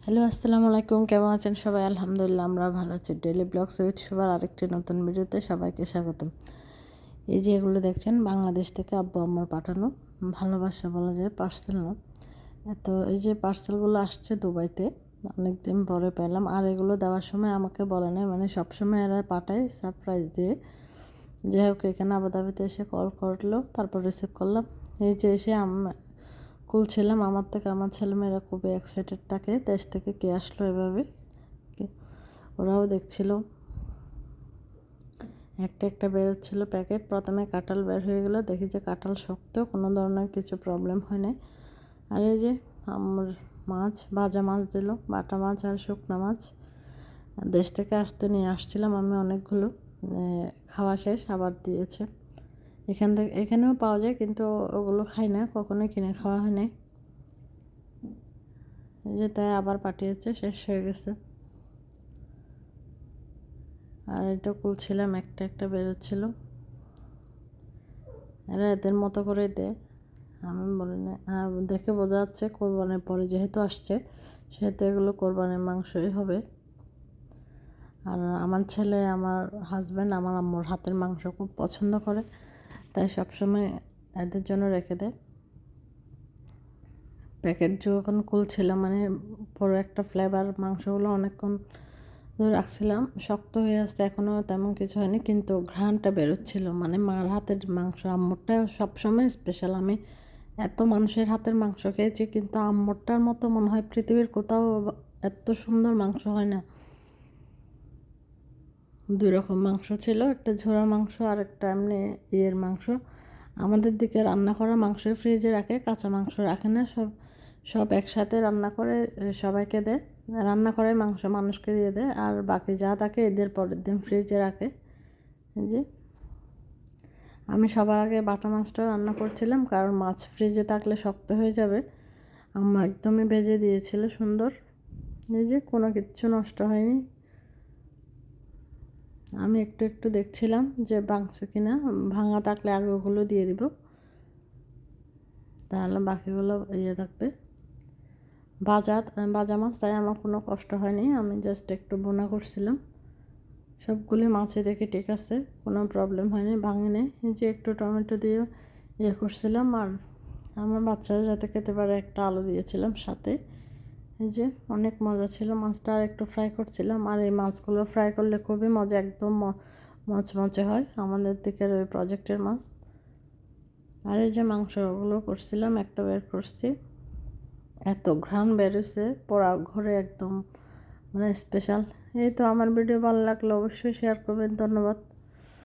Hello, আসসালামু আলাইকুম। কেমন আছেন সবাই? আলহামদুলিল্লাহ আমরা ভালো আছি। ডেইলি ব্লগস উইথ সবার আরেকটি নতুন ভিডিওতে সবাইকে স্বাগতম। এই যে এগুলো দেখছেন বাংলাদেশ থেকে আব্বু আম্মুর পাঠানো ভালোবাসা বলা যায়, পার্সেল না। তো এই যে পার্সেলগুলো আসছে দুবাইতে, অনেক দিন পরে পেলাম। আর এগুলো দেওয়ার সময় আমাকে বলে নাই, মানে সবসময় এরা পাঠায় সারপ্রাইজ দিয়ে। যাই হোক, এখানে আবুধাবিতে এসে কল করলো, তারপর রিসিভ করলাম। এই যে এসে খুলছিলাম, আমার থেকে আমার ছেলেমেয়েরা খুবই এক্সাইটেড থাকে, দেশ থেকে কে আসলো এভাবে। ওরাও দেখছিল, একটা একটা বেরোচ্ছিলো প্যাকেট। প্রথমে কাঁঠাল বের হয়ে গেলো, দেখি যে কাঁঠাল শক্ত, কোনো ধরনের কিছু প্রবলেম হয় নাই। আর এই যে আমার মাছ, ভাজা মাছ দিল, বাটা মাছ আর শুকনো মাছ। দেশ থেকে আসতে নিয়ে আসছিলাম আমি অনেকগুলো, খাওয়া শেষ আবার দিয়েছে। এখানেও পাওয়া যায়, কিন্তু ওগুলো খাই না, কখনোই কিনে খাওয়া হয় নাই। এই যে তাই আবার পাঠিয়েছে, শেষ হয়ে গেছে। আর এটা খুলছিলাম, একটা একটা বেরোচ্ছিল। এরা এদের মতো করে দেয়, আমি বলি না। আর দেখে বোঝা যাচ্ছে কোরবানির পরে যেহেতু আসছে, সেহেতু এগুলো কোরবানির মাংসই হবে। আর আমার ছেলে, আমার হাজব্যান্ড আমার আম্মুর হাতের মাংস খুব পছন্দ করে, তাই সবসময় এদের জন্য রেখে দেয়। প্যাকেট যখন খুলছিলাম, মানে বড় একটা ফ্লেভার, মাংসগুলো অনেকক্ষণ ধরে রাখছিলাম, শক্ত হয়ে আসছে, এখনও তেমন কিছু হয়নি, কিন্তু ঘ্রাণটা বেরোচ্ছিল। মানে মার হাতের মাংস, আম্মুরটা সবসময় স্পেশাল। আমি এত মানুষের হাতের মাংস খেয়েছি, কিন্তু আম্মুরটার মতো মনে হয় পৃথিবীর কোথাও এত সুন্দর মাংস হয় না। দুই রকম মাংস ছিল, একটা ঝোড়া মাংস আর একটা এমনি ইয়ের মাংস। আমাদের দিকে রান্না করা মাংস ফ্রিজে রাখে, কাঁচা মাংস রাখে না, সব সব একসাথে রান্না করে সবাইকে দেয়। রান্না করে মাংস মানুষকে দিয়ে দেয়, আর বাকি যা থাকে এদের পরের দিন ফ্রিজে রাখে। এই যে আমি সবার আগে বাটা মাছটা রান্না করছিলাম, কারণ মাছ ফ্রিজে থাকলে শক্ত হয়ে যাবে। আম্মা একদমই ভেজে দিয়েছিল সুন্দর। এই যে কোনো কিচ্ছু নষ্ট হয়নি। আমি একটু একটু দেখছিলাম যে ভাঙছে কিনা, ভাঙা থাকলে আগে ওগুলো দিয়ে দিব, তাহলে বাকিগুলো ইয়ে থাকবে। ভাজা মাছ, তাই আমার কোনো কষ্ট হয়নি, আমি জাস্ট একটু বোনা করছিলাম। সবগুলি মাছে দেখে ঠিক আছে, কোনো প্রবলেম হয়নি, ভাঙেনি। এই যে একটু টমেটো দিয়ে ইয়ে করছিলাম, আর আমার বাচ্চারা যাতে খেতে পারে একটা আলু দিয়েছিলাম সাথে। এই যে অনেক মজা ছিল মাছটা। আর একটু ফ্রাই করছিলাম, আর এই মাছগুলো ফ্রাই করলে খুবই মজা, একদম মচমচে হয়, আমাদের দিকের ওই প্রজেক্টের মাছ। আর এই যে মাংসগুলো করছিলাম, একটা বের করছি, এত ঘ্রাণ বেরোছে পোড়া ঘরে একদম, মানে স্পেশাল। এই তো, আমার ভিডিও ভালো লাগলে অবশ্যই শেয়ার করবেন। ধন্যবাদ।